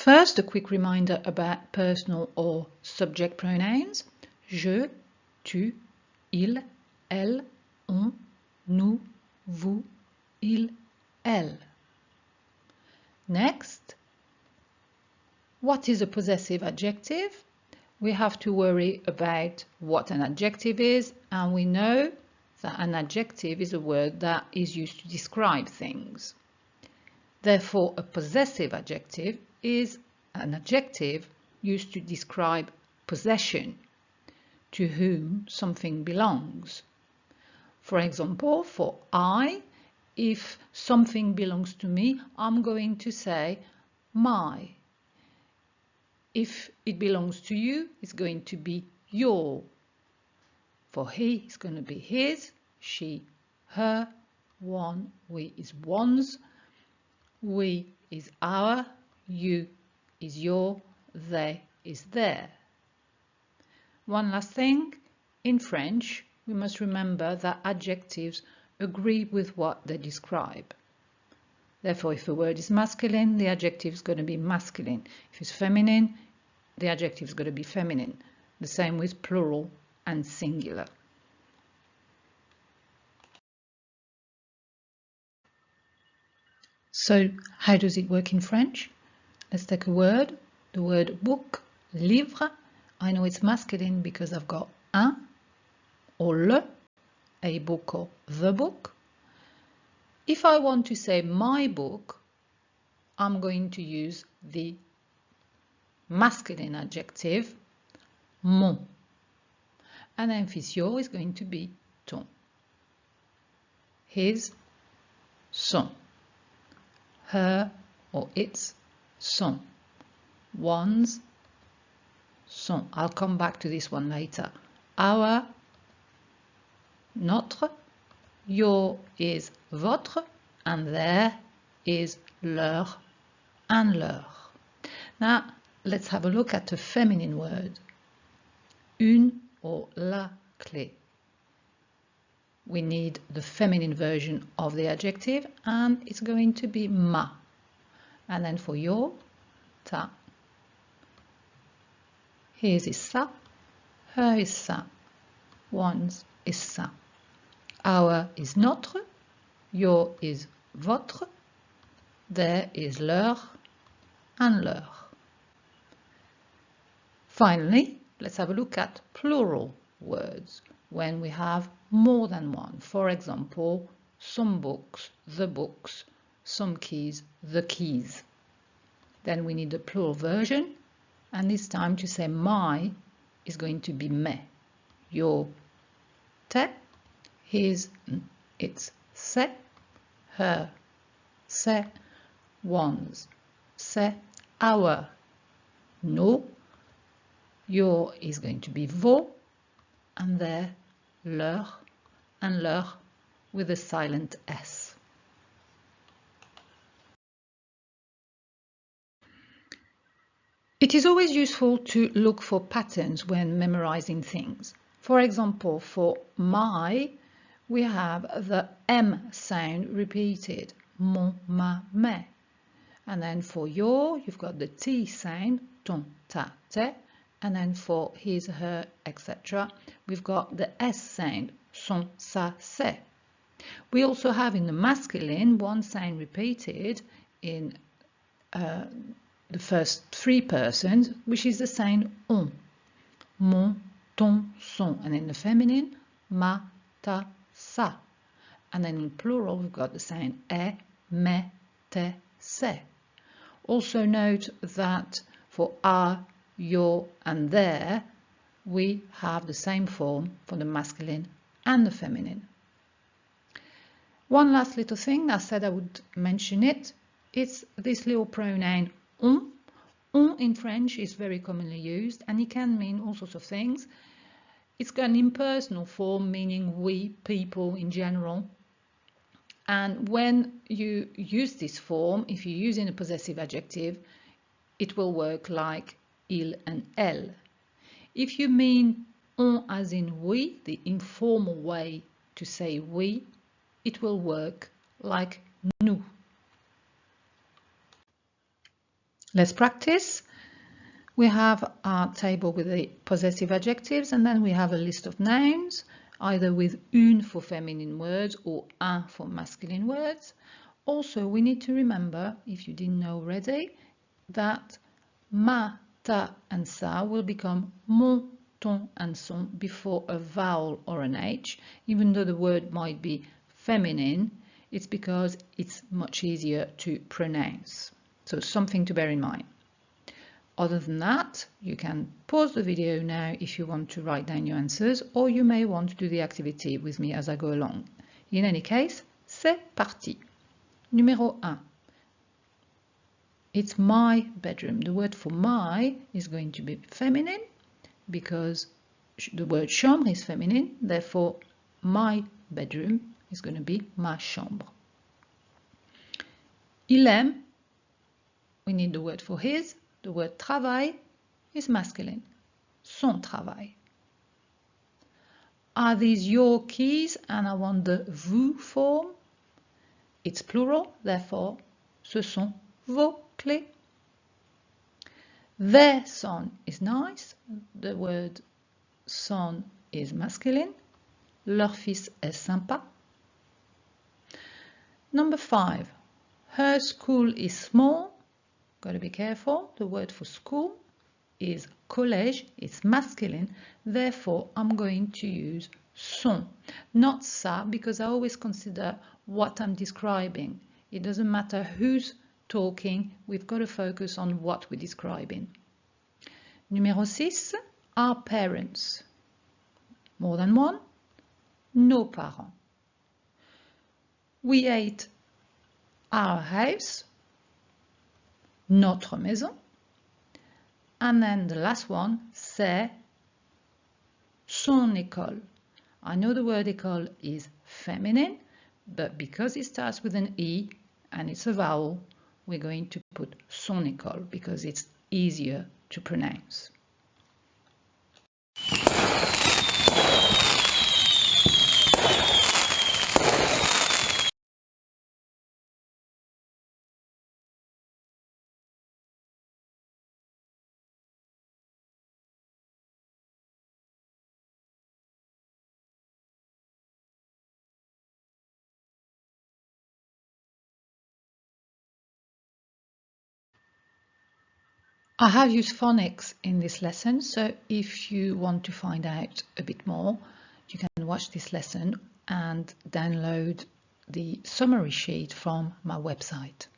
First, a quick reminder about personal or subject pronouns. Je, tu, il, elle, on, nous, vous, il, elle. Next, what is a possessive adjective? We have to worry about what an adjective is, and we know that an adjective is a word that is used to describe things. Therefore, a possessive adjective is an adjective used to describe possession, to whom something belongs. For example, for I, if something belongs to me, I'm going to say my. If it belongs to you, it's going to be your. For he, it's going to be his, she, her, one, we is one's, we is our, you is your, they is their. One last thing, in French, we must remember that adjectives agree with what they describe. Therefore, if a word is masculine, the adjective is going to be masculine. If it's feminine, the adjective is going to be feminine. The same with plural and singular. So, how does it work in French? Let's take a word, the word book, livre. I know it's masculine because I've got un or le, a book or the book. If I want to say my book, I'm going to use the masculine adjective mon. And then if it's your, is going to be ton. His, son. Her or its, son. One's, son. I'll come back to this one later. Our, notre. Your is votre. And their is leur and leur. Now, let's have a look at a feminine word. Une or la clé. We need the feminine version of the adjective, and it's going to be ma. And then for your, ta. His is sa, her is sa, one's is sa. Our is notre, your is votre, their is leur and leur. Finally, let's have a look at plural words when we have more than one. For example, some books, the books, some keys, the keys. Then we need a plural version, and this time to say my is going to be me. Your, te, his, its, se, her, se, one's, se, our, nos. Your is going to be vos, and their, leur, and leur with a silent S. It is always useful to look for patterns when memorizing things. For example, for my, we have the M sound repeated, mon, ma, me. And then for your, you've got the T sound, ton, ta, te. And then for his, her, etc., we've got the S sound, son, sa, se. We also have in the masculine one sound repeated in the first three persons, which is the sound on. Mon, ton, son. And in the feminine, ma, ta, sa. And then in plural, we've got the sound e, me, te, se. Also note that for our, your, and their, we have the same form for the masculine and the feminine. One last little thing, I said I would mention it. It's this little pronoun on. On in French is very commonly used, and it can mean all sorts of things. It's got an impersonal form, meaning we, people in general. And when you use this form, if you're using a possessive adjective, it will work like il and elle. If you mean on as in we, the informal way to say we, it will work like nous. Let's practice. We have our table with the possessive adjectives, and then we have a list of nouns, either with une for feminine words or un for masculine words. Also, we need to remember, if you didn't know already, that ma, ta and ça will become mon, ton and son before a vowel or an H. Even though the word might be feminine, it's because it's much easier to pronounce. So something to bear in mind. Other than that, you can pause the video now if you want to write down your answers, or you may want to do the activity with me as I go along. In any case, c'est parti. Numéro 1. It's my bedroom. The word for my is going to be feminine because the word chambre is feminine. Therefore, my bedroom is going to be ma chambre. Il aime, we need the word for his. The word travail is masculine. Son travail. Are these your keys? And I want the vous form. It's plural, therefore, ce sont vos clés. Their son is nice. The word son is masculine. Leur fils est sympa. Number 5. Her school is small. Got to be careful. The word for school is collège. It's masculine. Therefore, I'm going to use son, not ça, because I always consider what I'm describing. It doesn't matter who's talking. We've got to focus on what we're describing. Numéro 6. Our parents. More than one. Nos parents. We ate our house. Notre maison. And then the last one, c'est son école. I know the word école is feminine, but because it starts with an E and it's a vowel, we're going to put son école because it's easier to pronounce. I have used phonics in this lesson, so if you want to find out a bit more, you can watch this lesson and download the summary sheet from my website.